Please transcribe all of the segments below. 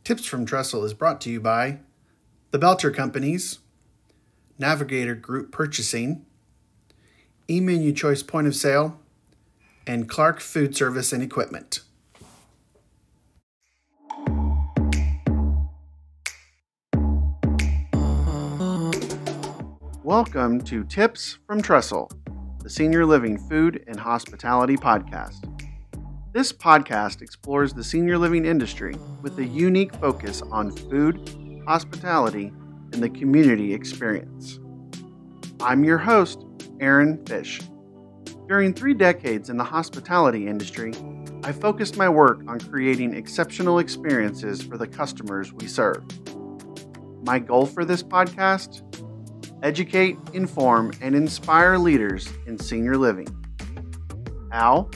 Tips from Trestle is brought to you by the Belter Companies, Navigator Group Purchasing, eMenu Choice Point of Sale, and Clark Food Service and Equipment. Welcome to Tips from Trestle, the Senior Living Food and Hospitality Podcast. This podcast explores the senior living industry with a unique focus on food, hospitality, and the community experience. I'm your host, Aaron Fish. During 3 decades in the hospitality industry, I focused my work on creating exceptional experiences for the customers we serve. My goal for this podcast? Educate, inform, and inspire leaders in senior living. How?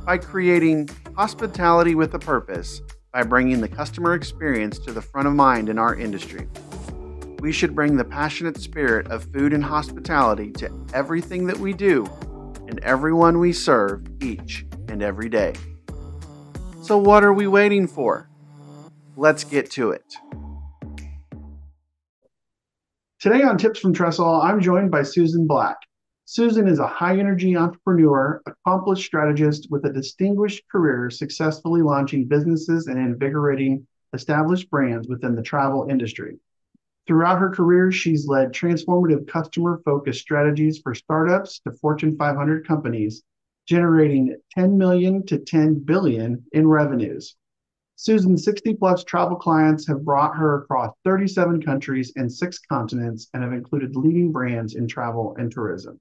By creating hospitality with a purpose, by bringing the customer experience to the front of mind in our industry. We should bring the passionate spirit of food and hospitality to everything that we do and everyone we serve each and every day. So what are we waiting for? Let's get to it. Today on Tips from Trestle, I'm joined by Susan Black. Susan is a high-energy entrepreneur, accomplished strategist with a distinguished career successfully launching businesses and invigorating established brands within the travel industry. Throughout her career, she's led transformative customer-focused strategies for startups to Fortune 500 companies, generating $10 million to $10 billion in revenues. Susan's 60-plus travel clients have brought her across 37 countries and 6 continents and have included leading brands in travel and tourism.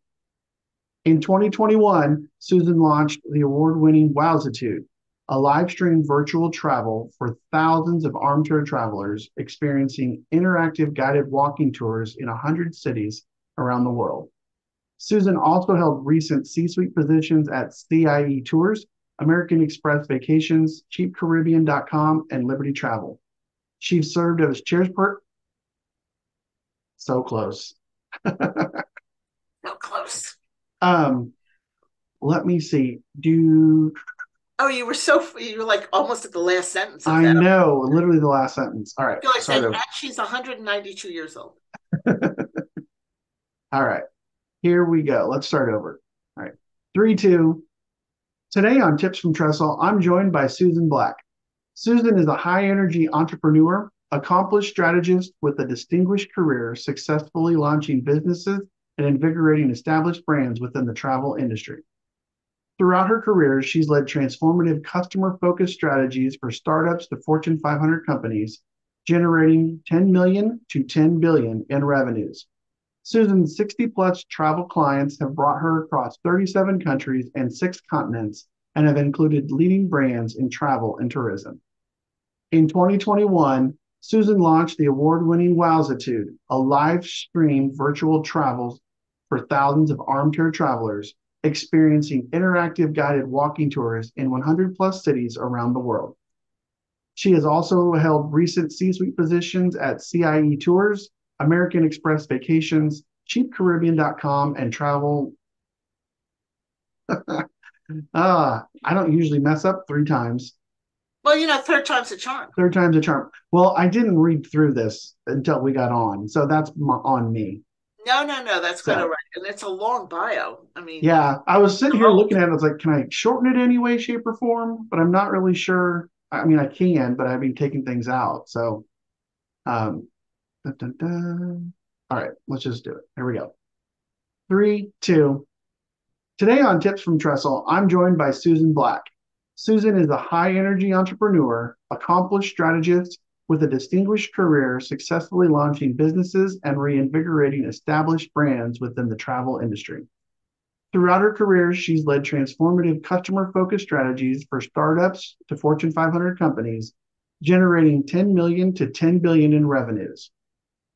In 2021, Susan launched the award-winning Wowzitude, a live-stream virtual travel for thousands of armchair travelers experiencing interactive guided walking tours in 100 cities around the world. Susan also held recent C-suite positions at CIE Tours, American Express Vacations, CheapCaribbean.com, and Liberty Travel. She served as chairperson. So close. So close. Let me see. Oh, you were like almost at the last sentence of I that. know, literally the last sentence. All right. So I said, and she's 192 years old. All right. Here we go. Let's start over. All right. 3, 2. Today on Tips from Trestle, I'm joined by Susan Black. Susan is a high-energy entrepreneur, accomplished strategist with a distinguished career successfully launching businesses and invigorating established brands within the travel industry. Throughout her career, she's led transformative customer-focused strategies for startups to Fortune 500 companies, generating $10 million to $10 billion in revenues. Susan's 60-plus travel clients have brought her across 37 countries and 6 continents and have included leading brands in travel and tourism. In 2021, Susan launched the award-winning Wowzitude, a live-stream virtual travel for thousands of armchair travelers experiencing interactive guided walking tours in 100-plus cities around the world. She has also held recent C-suite positions at CIE Tours, American Express Vacations, CheapCaribbean.com, and Travel. I don't usually mess up 3 times. Well, third time's a charm. Third time's a charm. Well, I didn't read through this until we got on, so that's on me. No, that's kind of right. And it's a long bio. I mean, yeah, I was sitting here looking at it. I was like, can I shorten it any way, shape, or form? But I'm not really sure. I mean, I can, but I've been taking things out. So, dun, dun, dun. All right, let's just do it. Here we go. 3, 2. Today on Tips from Trestle, I'm joined by Susan Black. Susan is a high-energy entrepreneur, accomplished strategist with a distinguished career successfully launching businesses and reinvigorating established brands within the travel industry. Throughout her career, she's led transformative customer-focused strategies for startups to Fortune 500 companies, generating $10 million to $10 billion in revenues.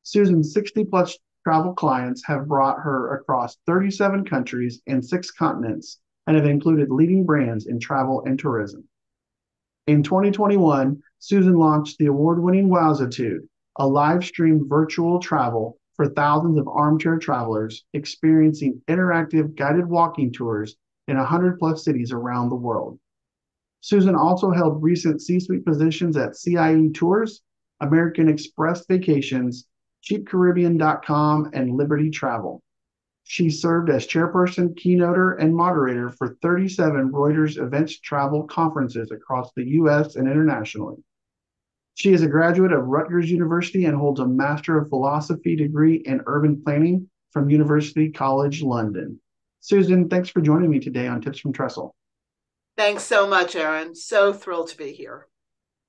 Susan's 60-plus travel clients have brought her across 37 countries and 6 continents and have included leading brands in travel and tourism. In 2021, Susan launched the award-winning Wowzitude, a live-stream virtual travel for thousands of armchair travelers experiencing interactive guided walking tours in 100-plus cities around the world. Susan also held recent C-suite positions at CIE Tours, American Express Vacations, CheapCaribbean.com, and Liberty Travel. She served as chairperson, keynoter, and moderator for 37 Reuters Events Travel conferences across the U.S. and internationally. She is a graduate of Rutgers University and holds a Master of Philosophy degree in Urban Planning from University College London. Susan, thanks for joining me today on Tips from Trestle. Thanks so much, Aaron. So thrilled to be here.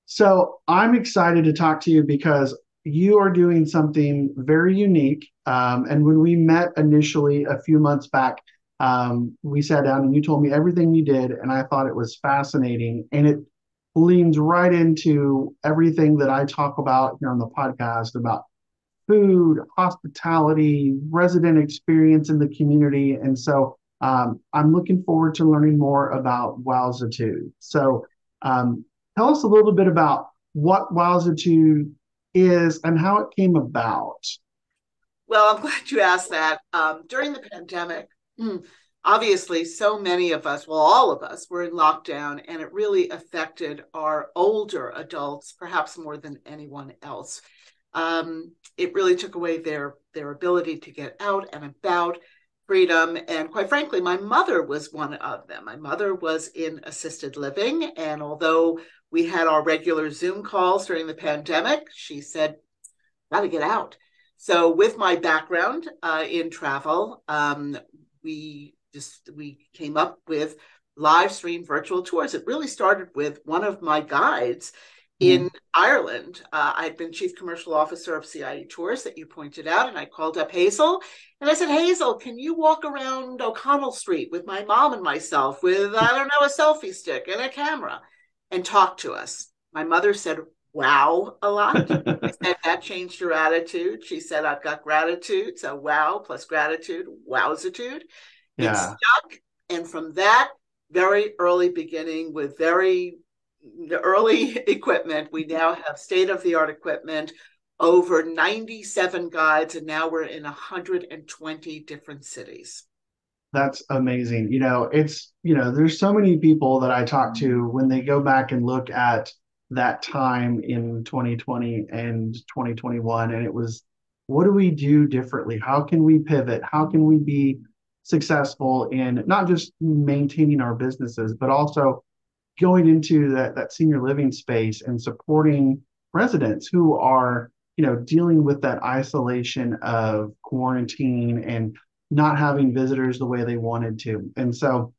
So I'm excited to talk to you because you are doing something very unique. And when we met initially a few months back, we sat down and you told me everything you did, and I thought it was fascinating. And it leans right into everything that I talk about here on the podcast about food, hospitality, resident experience in the community. And so I'm looking forward to learning more about Wowzitude. So tell us a little bit about what Wowzitude is and how it came about. Well, I'm glad you asked that. During the pandemic, obviously, so many of us, well, all of us, were in lockdown, and it really affected our older adults, perhaps more than anyone else. It really took away their ability to get out and about, freedom, and quite frankly, my mother was one of them. My mother was in assisted living, and although we had our regular Zoom calls during the pandemic, she said, "Got to get out." So, with my background in travel, we came up with live stream virtual tours. It really started with one of my guides in Ireland. I'd been chief commercial officer of CIE Tours that you pointed out, and I called up Hazel and I said, "Hazel, can you walk around O'Connell Street with my mom and myself with, I don't know, a selfie stick and a camera and talk to us?" My mother said, "Wow," a lot. I said, "That changed your attitude." She said, "I've got gratitude." So wow plus gratitude, Wowzitude. It Yeah, stuck. And from that very early beginning with very early equipment, we now have state of the art equipment, over 97 guides, and now we're in 120 different cities. that's amazing. There's so many people that I talk to when they go back and look at that time in 2020 and 2021, and it was, what do we do differently? How can we pivot? How can we be successful in not just maintaining our businesses, but also going into that senior living space and supporting residents who are, dealing with that isolation of quarantine and not having visitors the way they wanted to. And so,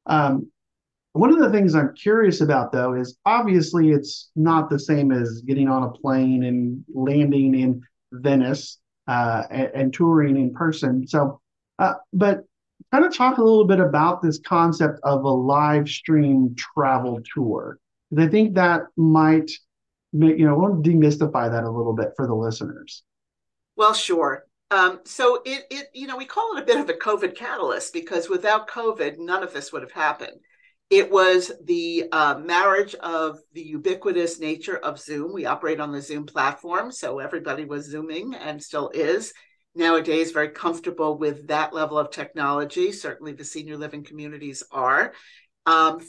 one of the things I'm curious about, though, is obviously it's not the same as getting on a plane and landing in Venice and touring in person. So, but kind of talk a little bit about this concept of a live stream travel tour. Because I think that might, we'll demystify that a little bit for the listeners. Well, sure. So we call it a bit of a COVID catalyst because without COVID, none of this would have happened. It was the marriage of the ubiquitous nature of Zoom. We operate on the Zoom platform, so everybody was Zooming and still is nowadays very comfortable with that level of technology. Certainly the senior living communities are. 5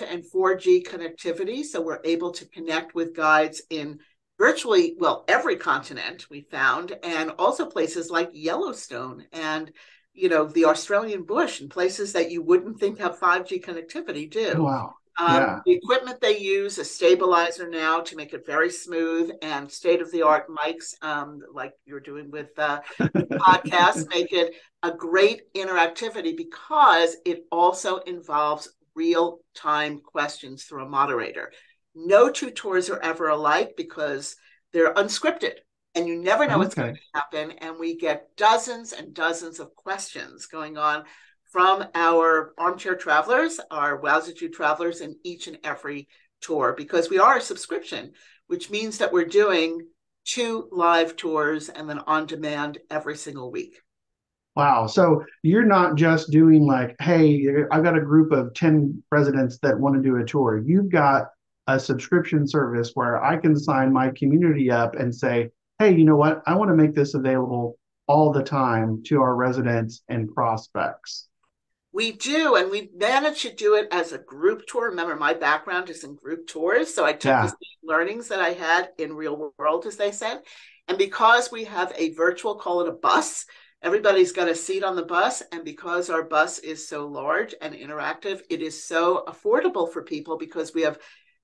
and 4G connectivity, so we're able to connect with guides in virtually, well, every continent we found, and also places like Yellowstone and the Australian bush and places that you wouldn't think have 5G connectivity Oh, do. wow. Yeah. The equipment they use, a stabilizer now to make it very smooth, and state-of-the-art mics, like you're doing with podcasts, make it a great interactivity because it also involves real-time questions through a moderator. No two tours are ever alike because they're unscripted and you never know what's going Okay. to happen. And we get dozens and dozens of questions going on from our armchair travelers, our Wowzitude travelers in each and every tour, because we are a subscription, which means that we're doing 2 live tours and then on demand every single week. Wow. So you're not just doing like, hey, I've got a group of 10 residents that want to do a tour. You've got a subscription service where I can sign my community up and say, hey, you know what? I want to make this available all the time to our residents and prospects. We do, and we managed to do it as a group tour. Remember, my background is in group tours, so I took the Yeah, same learnings that I had in real world, as they said. And because we have a virtual, call it a bus, everybody's got a seat on the bus, and because our bus is so large and interactive, it is so affordable for people because we have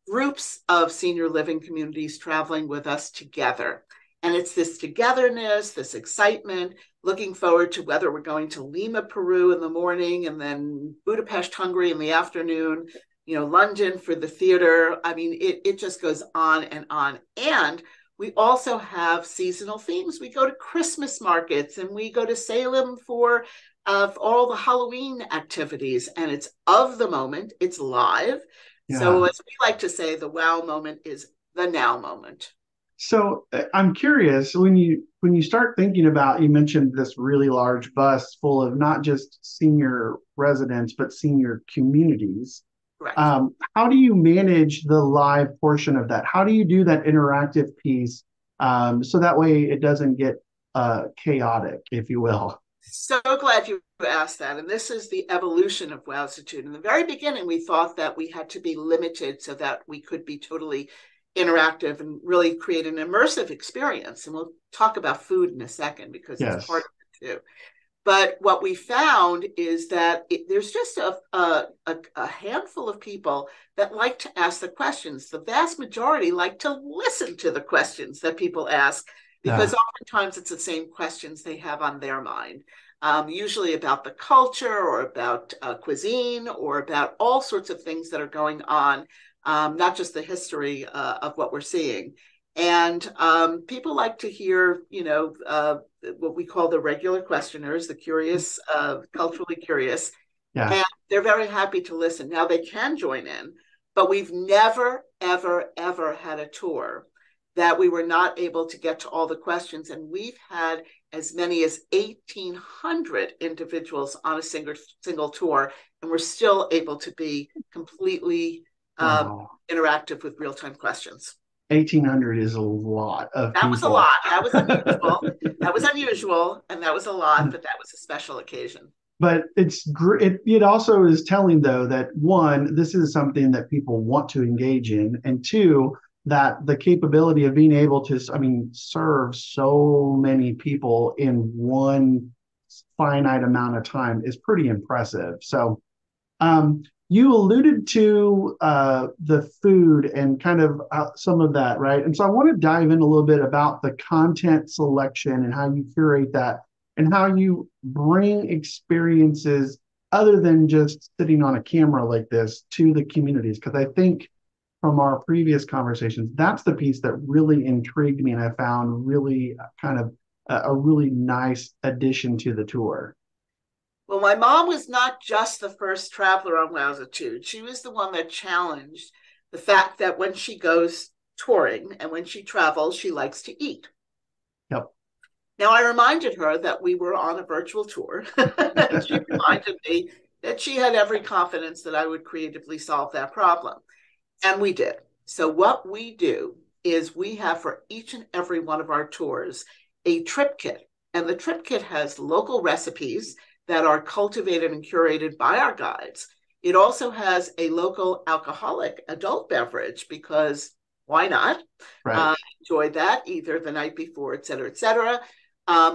groups of senior living communities traveling with us together. And it's this togetherness, this excitement, looking forward to whether we're going to Lima, Peru in the morning and then Budapest, Hungary in the afternoon, London for the theater. I mean, it just goes on and on. And we also have seasonal themes. We go to Christmas markets and we go to Salem for all the Halloween activities. And it's of the moment, it's live. yeah. So, as we like to say, the wow moment is the now moment. So I'm curious when you start thinking about, you mentioned this really large bus full of not just senior residents but senior communities. Correct. How do you manage the live portion of that? How do you do that interactive piece, so that way it doesn't get chaotic, if you will? So glad you asked that. And this is the evolution of Wowzitude. In the very beginning, we thought that we had to be limited so that we could be totally interactive and really create an immersive experience. And we'll talk about food in a second because it's part Yes. of it too. But what we found is that there's just a handful of people that like to ask the questions. The vast majority like to listen to the questions that people ask because Yeah. oftentimes it's the same questions they have on their mind, usually about the culture or about cuisine or about all sorts of things that are going on, not just the history of what we're seeing. And people like to hear, what we call the regular questioners, the curious, culturally curious, Yeah. and they're very happy to listen. Now they can join in, but we've never, ever, ever had a tour that we were not able to get to all the questions. And we've had as many as 1,800 individuals on a single tour, and we're still able to be completely Wow. interactive with real time questions. 1,800 is a lot of That was a lot. people. That was unusual. That was unusual, and that was a lot, but that was a special occasion. But it's great. It also is telling, though, that one, this is something that people want to engage in, and two, that the capability of being able to, I mean, serve so many people in one finite amount of time is pretty impressive. So, you alluded to the food and kind of some of that, right? And so I want to dive in a little bit about the content selection and how you curate that and how you bring experiences other than just sitting on a camera like this to the communities. Because I think from our previous conversations, that's the piece that really intrigued me and I found really kind of a really nice addition to the tour. Well, my mom was not just the first traveler on Wowzitude. She was the one that challenged the fact that when she goes touring and when she travels, she likes to eat. Yep. Now, I reminded her that we were on a virtual tour. And she reminded me that she had every confidence that I would creatively solve that problem. And we did. So, what we do is we have for each and every one of our tours a trip kit. And the trip kit has local recipes that are cultivated and curated by our guides. It also has a local alcoholic adult beverage because why not? Right. Enjoy that either the night before, et cetera, et cetera.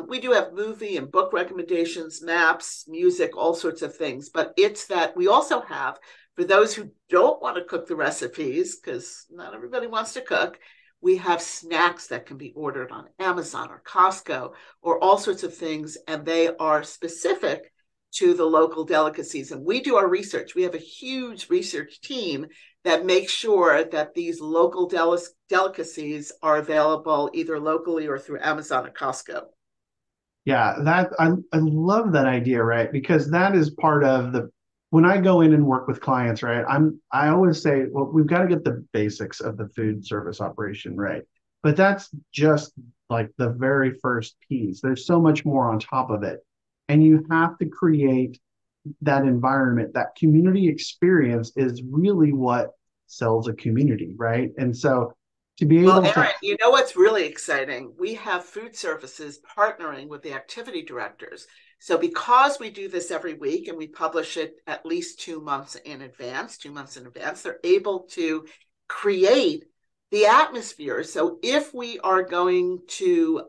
We do have movie and book recommendations, maps, music, all sorts of things. But it's that we also have, for those who don't want to cook the recipes, because not everybody wants to cook, we have snacks that can be ordered on Amazon or Costco or all sorts of things. And they are specific to the local delicacies. And we do our research. We have a huge research team that makes sure that these local delicacies are available either locally or through Amazon or Costco. Yeah, I love that idea, right? Because that is part of the when I go in and work with clients, right? I always say, well, we've got to get the basics of the food service operation right. But that's just like the very first piece. There's so much more on top of it. And you have to create that environment, that community experience is really what sells a community, right? And so to be Well, able to, Erin, you know what's really exciting? We have food services partnering with the activity directors. So because we do this every week and we publish it at least 2 months in advance, they're able to create the atmosphere. So if we are going to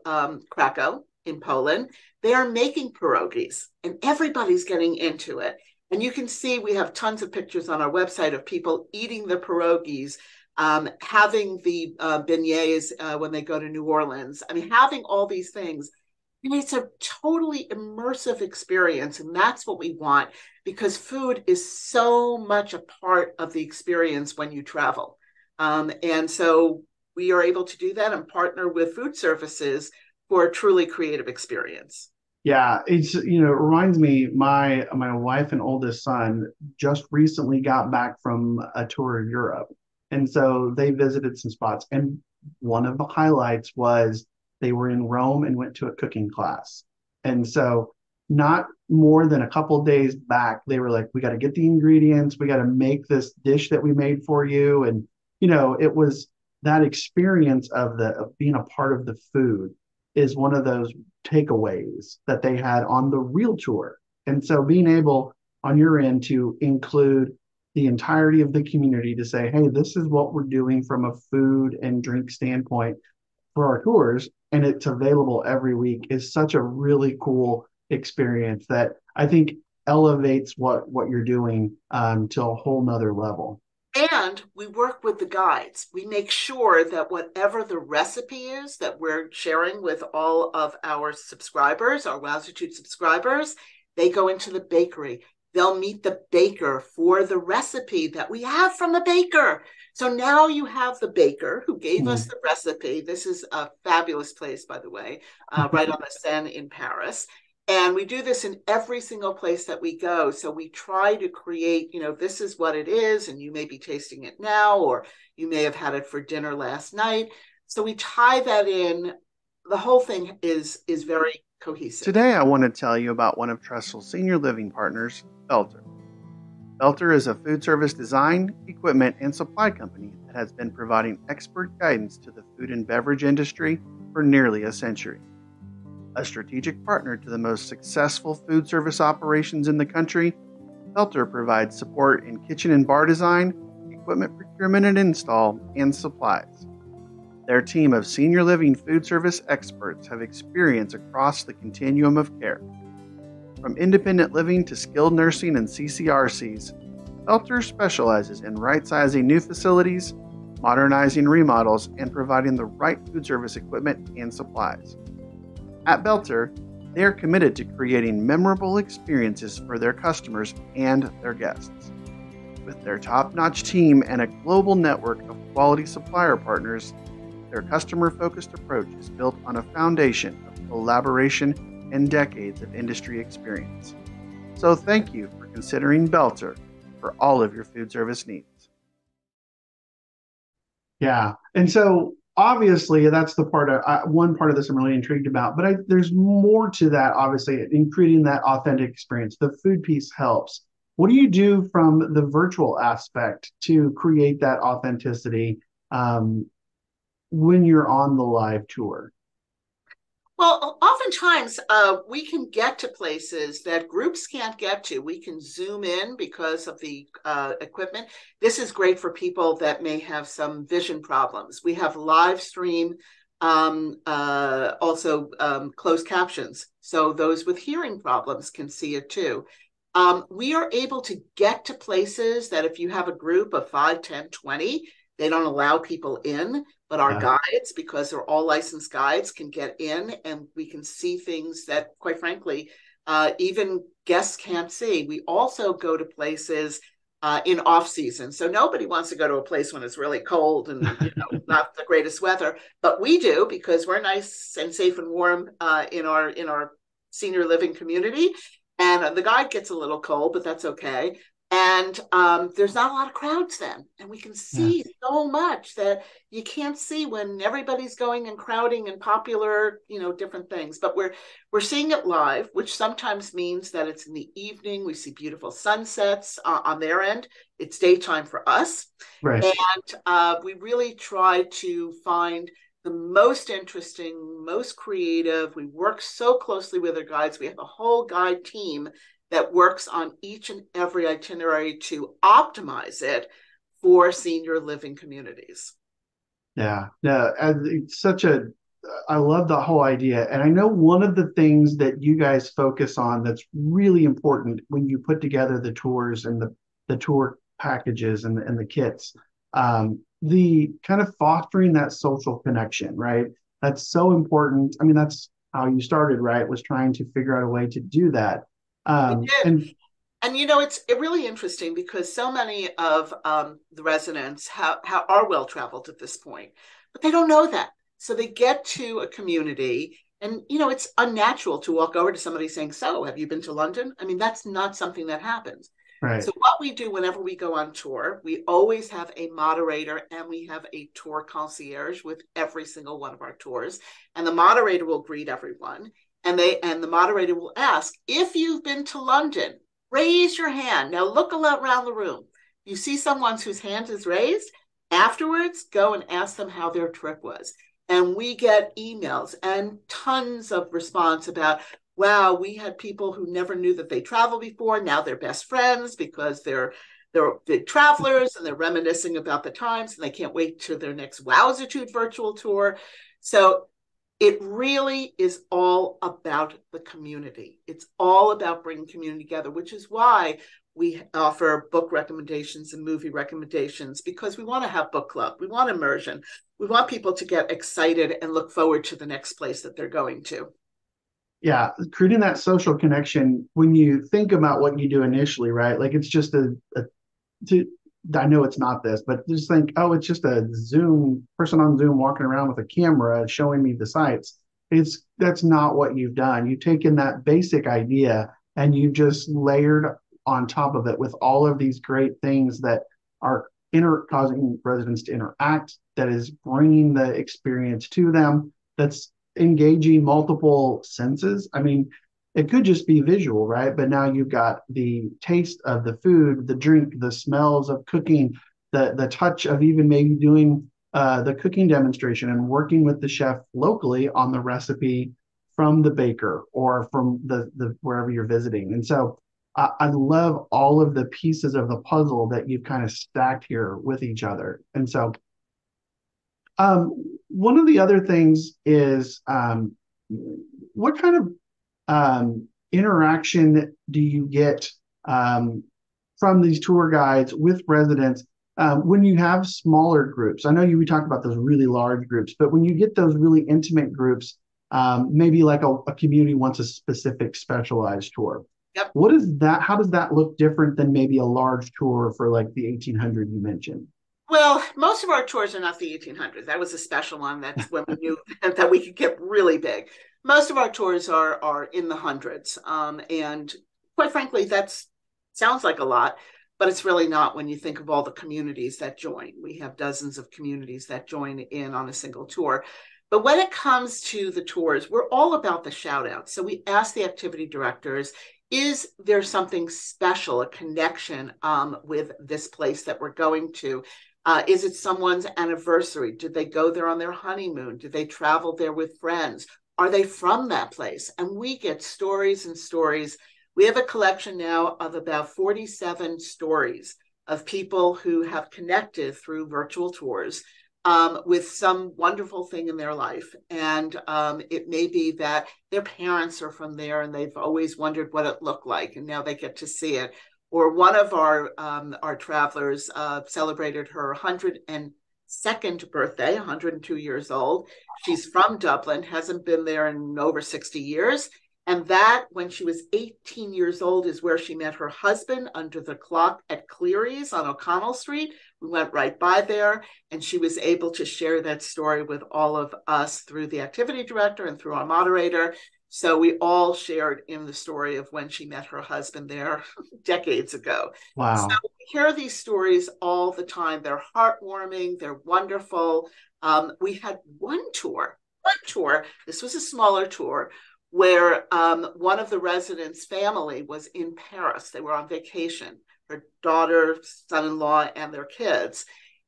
Krakow in Poland, they are making pierogies and everybody's getting into it. And you can see we have tons of pictures on our website of people eating the pierogies, having the beignets when they go to New Orleans. I mean, having all these things. And it's a totally immersive experience. And that's what we want because food is so much a part of the experience when you travel. And so we are able to do that and partner with food services for a truly creative experience. Yeah, it's it reminds me my wife and oldest son just recently got back from a tour of Europe. And so they visited some spots and one of the highlights was they were in Rome and went to a cooking class. And so not more than a couple of days back, they were like, we got to get the ingredients, we got to make this dish that we made for you. And it was that experience of being a part of the food is one of those takeaways that they had on the real tour. And so being able on your end to include the entirety of the community to say, hey, this is what we're doing from a food and drink standpoint for our tours, and it's available every week is such a really cool experience that I think elevates what you're doing to a whole nother level. And we work with the guides. We make sure that whatever the recipe is that we're sharing with all of our subscribers, our Wowzitude subscribers, they go into the bakery. They'll meet the baker for the recipe that we have from the baker. So now you have the baker who gave us the recipe. This is a fabulous place, by the way, right on the Seine in Paris. And we do this in every single place that we go. So we try to create, this is what it is, and you may be tasting it now, or you may have had it for dinner last night. So we tie that in. The whole thing is very cohesive. Today, I want to tell you about one of Tressel's senior living partners, Belter. Belter is a food service design, equipment, and supply company that has been providing expert guidance to the food and beverage industry for nearly a century. A strategic partner to the most successful food service operations in the country, Belter provides support in kitchen and bar design, equipment procurement and install, and supplies. Their team of senior living food service experts have experience across the continuum of care. From independent living to skilled nursing and CCRCs, Belter specializes in right-sizing new facilities, modernizing remodels, and providing the right food service equipment and supplies. At Belter, they are committed to creating memorable experiences for their customers and their guests. With their top-notch team and a global network of quality supplier partners, their customer-focused approach is built on a foundation of collaboration and decades of industry experience. So thank you for considering Belter for all of your food service needs. Yeah, and so obviously that's the part of one part of this I'm really intrigued about, but there's more to that. Obviously, in creating that authentic experience, the food piece helps. What do you do from the virtual aspect to create that authenticity when you're on the live tour? Well, oftentimes we can get to places that groups can't get to. We can zoom in because of the equipment. This is great for people that may have some vision problems. We have live stream, also closed captions. So those with hearing problems can see it too. We are able to get to places that if you have a group of 5, 10, 20, they don't allow people in. But our guides, because they're all licensed guides, can get in and we can see things that, quite frankly, even guests can't see. We also go to places in off season. So nobody wants to go to a place when it's really cold and not the greatest weather, but we do because we're nice and safe and warm in our senior living community. And the guide gets a little cold, but that's okay. And there's not a lot of crowds then. And we can see so much that you can't see when everybody's going and crowding and popular, different things. But we're seeing it live, which sometimes means that it's in the evening. We see beautiful sunsets on their end. It's daytime for us. Right. And we really try to find the most interesting, most creative. We work so closely with our guides. We have a whole guide team that works on each and every itinerary to optimize it for senior living communities. Yeah, no, it's such a, I love the whole idea. And I know one of the things that you guys focus on that's really important when you put together the tours and the tour packages and the kits, the kind of fostering that social connection, right? That's so important. I mean, that's how you started, right? Was trying to figure out a way to do that. We did. And And it's really interesting because so many of the residents are well traveled at this point, but they don't know that. So they get to a community, and it's unnatural to walk over to somebody saying, "So, have you been to London?" I mean, that's not something that happens. right. So what we do whenever we go on tour, we always have a moderator and we have a tour concierge with every single one of our tours, and the moderator will greet everyone, and the moderator will ask if you've been to London. Raise your hand. Now look around the room. You see someone whose hand is raised? Afterwards, go and ask them how their trip was. And we get emails and tons of response about, wow, we had people who never knew that they traveled before. Now they're best friends because they're big travelers and they're reminiscing about the times and they can't wait to their next Wowzitude virtual tour. So it really is all about the community. It's all about bringing community together, which is why we offer book recommendations and movie recommendations, because we want to have book club. We want immersion. We want people to get excited and look forward to the next place that they're going to. Yeah, creating that social connection when you think about what you do initially, right? Like it's just to, I know it's not this, but just think, oh, it's just a Zoom person on Zoom walking around with a camera showing me the sites. That's not what you've done. You've taken that basic idea and you just layered on top of it with all of these great things that are causing residents to interact, that is bringing the experience to them, that's engaging multiple senses. I mean, it could just be visual, right? But now you've got the taste of the food, the drink, the smells of cooking, the touch of even maybe doing the cooking demonstration and working with the chef locally on the recipe from the baker or from the wherever you're visiting. And so I love all of the pieces of the puzzle that you've kind of stacked here with each other. And so one of the other things is what kind of interaction do you get from these tour guides with residents when you have smaller groups? I know we talked about those really large groups, but when you get those really intimate groups, maybe like a community wants a specific specialized tour. Yep. What is that? How does that look different than maybe a large tour for like the 1800 you mentioned? Well, most of our tours are not the 1800s. That was a special one. That's when we knew that we could get really big. Most of our tours are in the hundreds, and quite frankly, that sounds like a lot, but it's really not when you think of all the communities that join. We have dozens of communities that join in on a single tour. But when it comes to the tours, we're all about the shout out. So we ask the activity directors, is there something special, a connection with this place that we're going to? Is it someone's anniversary? Did they go there on their honeymoon? Did they travel there with friends? Are they from that place? And we get stories and stories. We have a collection now of about 47 stories of people who have connected through virtual tours with some wonderful thing in their life. And it may be that their parents are from there and they've always wondered what it looked like, and now they get to see it. Or one of our travelers celebrated her 102nd birthday, 102 years old. She's from Dublin, hasn't been there in over 60 years. And that, when she was 18 years old, is where she met her husband under the clock at Cleary's on O'Connell Street. We went right by there, and she was able to share that story with all of us through the activity director and through our moderator. So we all shared in the story of when she met her husband there decades ago. So Wow. we hear these stories all the time. They're heartwarming, they're wonderful. We had one tour, this was a smaller tour, where one of the residents' family was in Paris. They were on vacation, her daughter, son-in-law, and their kids.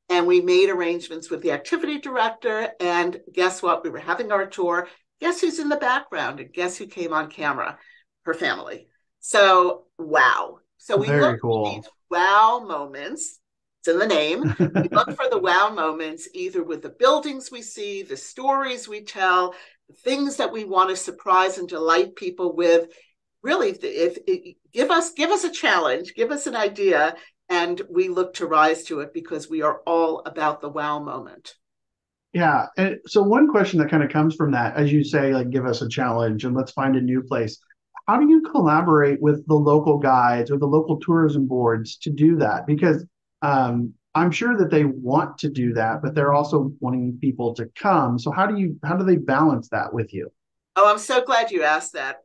And we made arrangements with the activity director. And guess what? We were having our tour. Guess who's in the background? And guess who came on camera? Her family. So, wow. So we look Very for these cool. wow moments. It's in the name. We look for the wow moments either with the buildings we see, the stories we tell, the things that we want to surprise and delight people with. Really, if give us a challenge, give us an idea, and we look to rise to it because we are all about the wow moment. Yeah. And so one question that kind of comes from that, as you say, like give us a challenge and let's find a new place. How do you collaborate with the local guides or the local tourism boards to do that? Because I'm sure that they want to do that, but they're also wanting people to come. So how do they balance that with you? Oh, I'm so glad you asked that.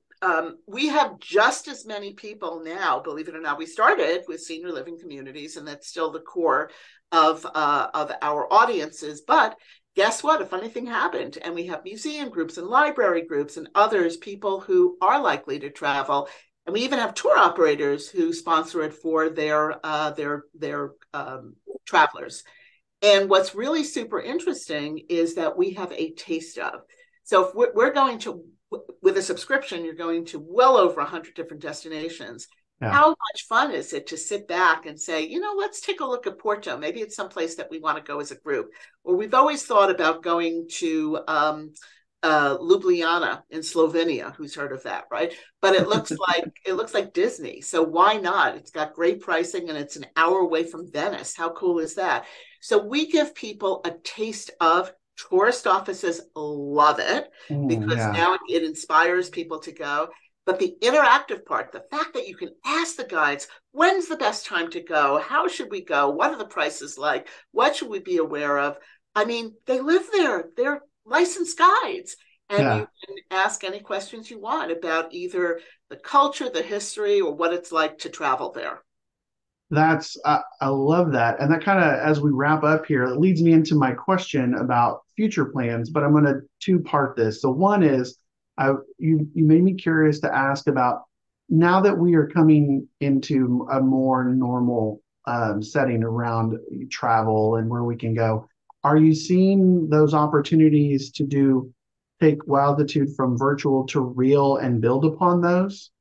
We have just as many people now, believe it or not. We started with senior living communities, and that's still the core of our audiences. But guess what? A funny thing happened, and we have museum groups and library groups and others, people who are likely to travel, and we even have tour operators who sponsor it for their travelers. And what's really super interesting is that we have a taste of. So if we're going to, with a subscription, you're going to well over 100 different destinations. Yeah. How much fun is it to sit back and say, let's take a look at Porto. Maybe it's someplace that we want to go as a group. Or we've always thought about going to Ljubljana in Slovenia. Who's heard of that, right? But it looks like Disney. So why not? It's got great pricing and it's an hour away from Venice. How cool is that? So we give people a taste of. Tourist offices love it because Yeah. now it inspires people to go. But the interactive part, the fact that you can ask the guides, when's the best time to go? How should we go? What are the prices like? What should we be aware of? I mean, they live there. They're licensed guides. And Yeah. you can ask any questions you want about either the culture, the history, or what it's like to travel there. I love that. And that kind of, as we wrap up here, it leads me into my question about future plans, but I'm going to two-part this. So one is, you made me curious to ask about now that we are coming into a more normal setting around travel and where we can go, are you seeing those opportunities to take Wilditude from virtual to real and build upon those?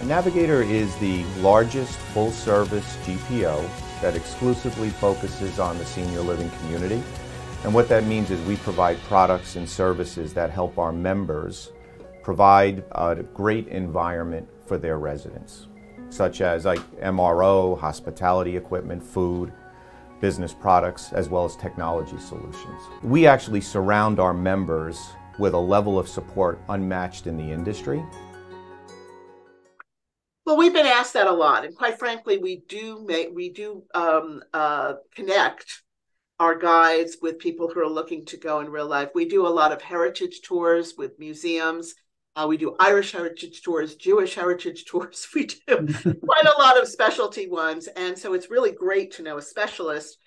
Navigator is the largest full-service GPO that exclusively focuses on the senior living community. And what that means is we provide products and services that help our members provide a great environment for their residents, such as like MRO, hospitality equipment, food, business products, as well as technology solutions. We actually surround our members with a level of support unmatched in the industry. Well, we've been asked that a lot, and quite frankly, we do connect our guides with people who are looking to go in real life. We do a lot of heritage tours with museums. We do Irish heritage tours, Jewish heritage tours. We do quite a lot of specialty ones, and so it's really great to know a specialist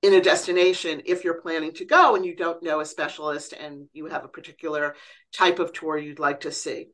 in a destination if you're planning to go and you don't know a specialist and you have a particular type of tour you'd like to see.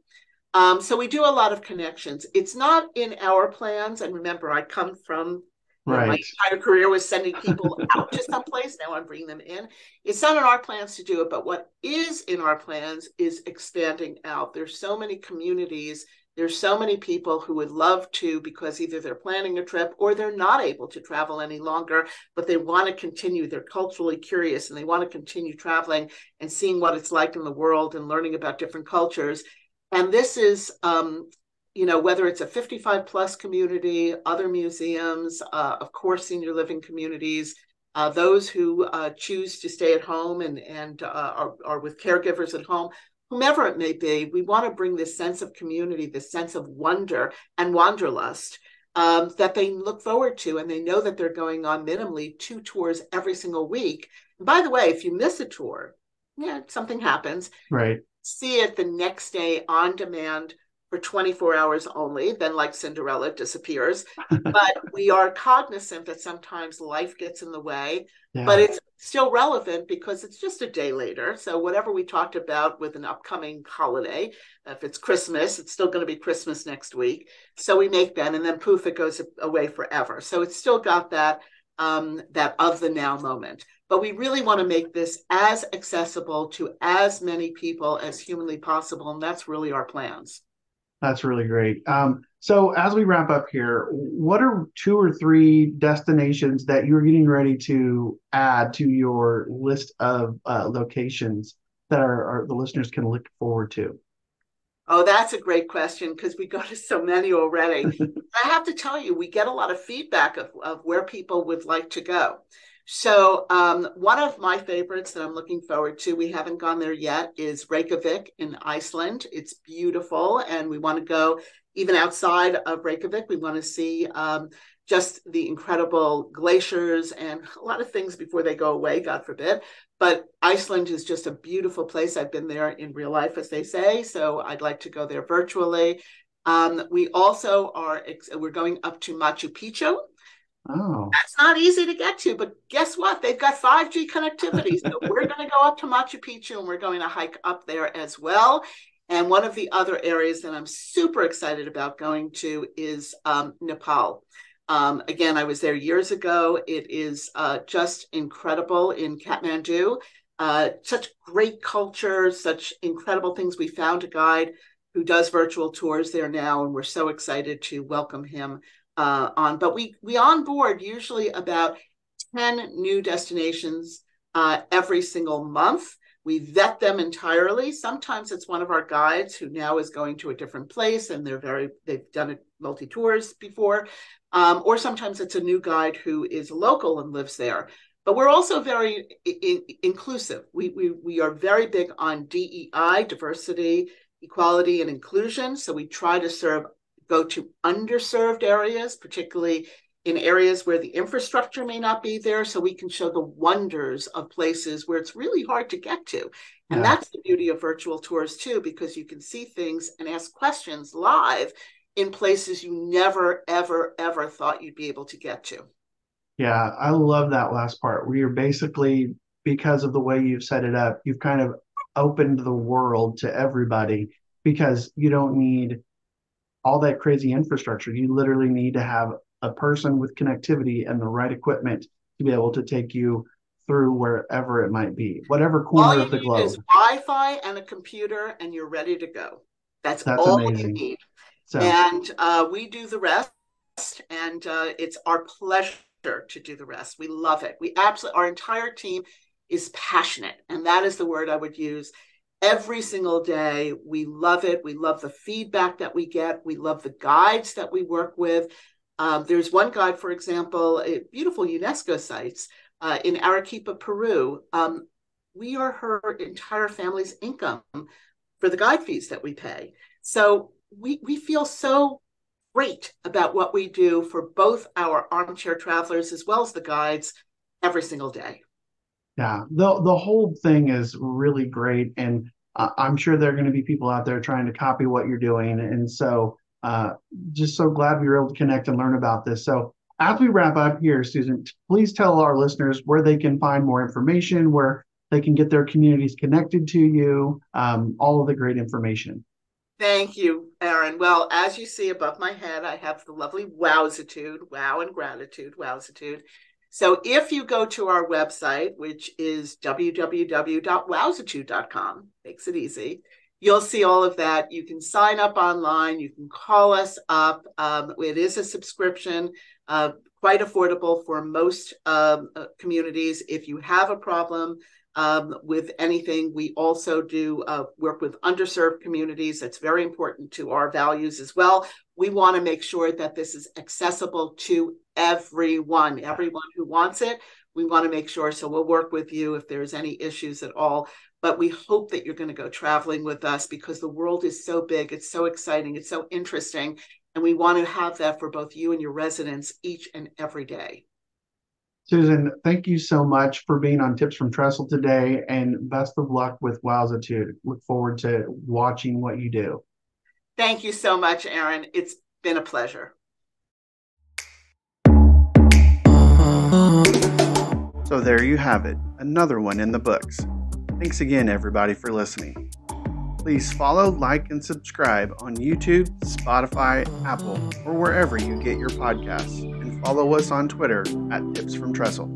So we do a lot of connections. It's not in our plans. And remember, I come from, my Right. entire career was sending people out to someplace. Now I'm bringing them in. It's not in our plans to do it, but what is in our plans is expanding out. There's so many communities. There's so many people who would love to, because either they're planning a trip or they're not able to travel any longer, but they want to continue. They're culturally curious and they want to continue traveling and seeing what it's like in the world and learning about different cultures. And this is, whether it's a 55 plus community, other museums, of course, senior living communities, those who choose to stay at home and are with caregivers at home, whomever it may be, we want to bring this sense of community, this sense of wonder and wanderlust that they look forward to. And they know that they're going on minimally 2 tours every single week. And by the way, if you miss a tour, something happens. Right. See it the next day on demand for 24 hours only, then like Cinderella disappears. But we are cognizant that sometimes life gets in the way, but Yeah. it's still relevant because it's just a day later. So whatever we talked about with an upcoming holiday, if it's Christmas, it's still going to be Christmas next week. So we make that and then poof, it goes away forever. So it's still got that that of the now moment. But we really want to make this as accessible to as many people as humanly possible. And that's really our plans. That's really great. So as we wrap up here, what are 2 or 3 destinations that you're getting ready to add to your list of locations that are the listeners can look forward to? Oh, that's a great question because we go to so many already. I have to tell you, we get a lot of feedback of where people would like to go. So one of my favorites that I'm looking forward to, we haven't gone there yet, is Reykjavik in Iceland. It's beautiful, and we want to go even outside of Reykjavik. We want to see just the incredible glaciers and a lot of things before they go away, God forbid. But Iceland is just a beautiful place. I've been there in real life, as they say, so I'd like to go there virtually. We also we're going up to Machu Picchu. Oh, That's not easy to get to, but guess what? They've got 5G connectivity. So we're going to go up to Machu Picchu and we're going to hike up there as well. And one of the other areas that I'm super excited about going to is Nepal. Again, I was there years ago. It is just incredible in Kathmandu. Such great culture, such incredible things. We found a guide who does virtual tours there now, and we're so excited to welcome him on. But we onboard usually about 10 new destinations every single month. We vet them entirely. Sometimes it's one of our guides who now is going to a different place and they've done it multi-tours before. Or sometimes it's a new guide who is local and lives there. But we're also very inclusive. We are very big on DEI, diversity, equality, and inclusion. So we try to go to underserved areas, particularly in areas where the infrastructure may not be there, so we can show the wonders of places where it's really hard to get to. And that's the beauty of virtual tours too, because you can see things and ask questions live in places you never, ever, ever thought you'd be able to get to. yeah, I love that last part where you're basically, because of the way you've set it up, you've kind of opened the world to everybody because you don't need all that crazy infrastructure. You literally need to have a person with connectivity and the right equipment to be able to take you through wherever it might be, whatever All corner you of the need is globe. Wi-Fi and a computer, and you're ready to go. That's That's all you amazing. need. So, And we do the rest, and it's our pleasure to do the rest. We love it. Our entire team is passionate, and that is the word I would use. Every single day, we love it. We love the feedback that we get. We love the guides that we work with. There's one guide, for example, beautiful UNESCO sites in Arequipa, Peru. We are her entire family's income for the guide fees that we pay. So we feel so great about what we do for both our armchair travelers as well as the guides every single day. yeah, the whole thing is really great, and I'm sure there are going to be people out there trying to copy what you're doing, and so just so glad we were able to connect and learn about this. So as we wrap up here, Susan, please tell our listeners where they can find more information, where they can get their communities connected to you, all of the great information. Thank you, Aaron. Well, as you see above my head, I have the lovely Wowzitude, wow and gratitude, Wowzitude. So if you go to our website, which is www.wowzitude.com, makes it easy, you'll see all of that. You can sign up online. You can call us up. It is a subscription, quite affordable for most communities. If you have a problem with anything, we also do work with underserved communities. That's very important to our values as well. We want to make sure that this is accessible to everyone who wants it. We want to make sure, so we'll work with you if there's any issues at all. But we hope that you're going to go traveling with us because the world is so big, it's so exciting, it's so interesting, and we want to have that for both you and your residents each and every day. Susan, thank you so much for being on Tips from Trestle today, and best of luck with Wowzitude. Look forward to watching what you do. Thank you so much, Aaron. It's been a pleasure. So there you have it, another one in the books. Thanks again, everybody, for listening. Please follow, like, and subscribe on YouTube, Spotify, Apple, or wherever you get your podcasts. And follow us on Twitter at Tips from Trestle.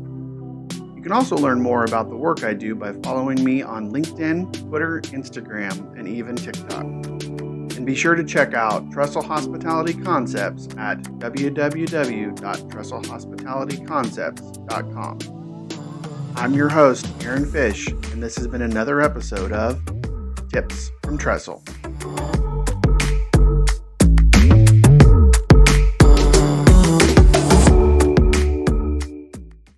You can also learn more about the work I do by following me on LinkedIn, Twitter, Instagram, and even TikTok. And be sure to check out Trestle Hospitality Concepts at www.trestlehospitalityconcepts.com. I'm your host, Aaron Fish, and this has been another episode of Tips from Trestle.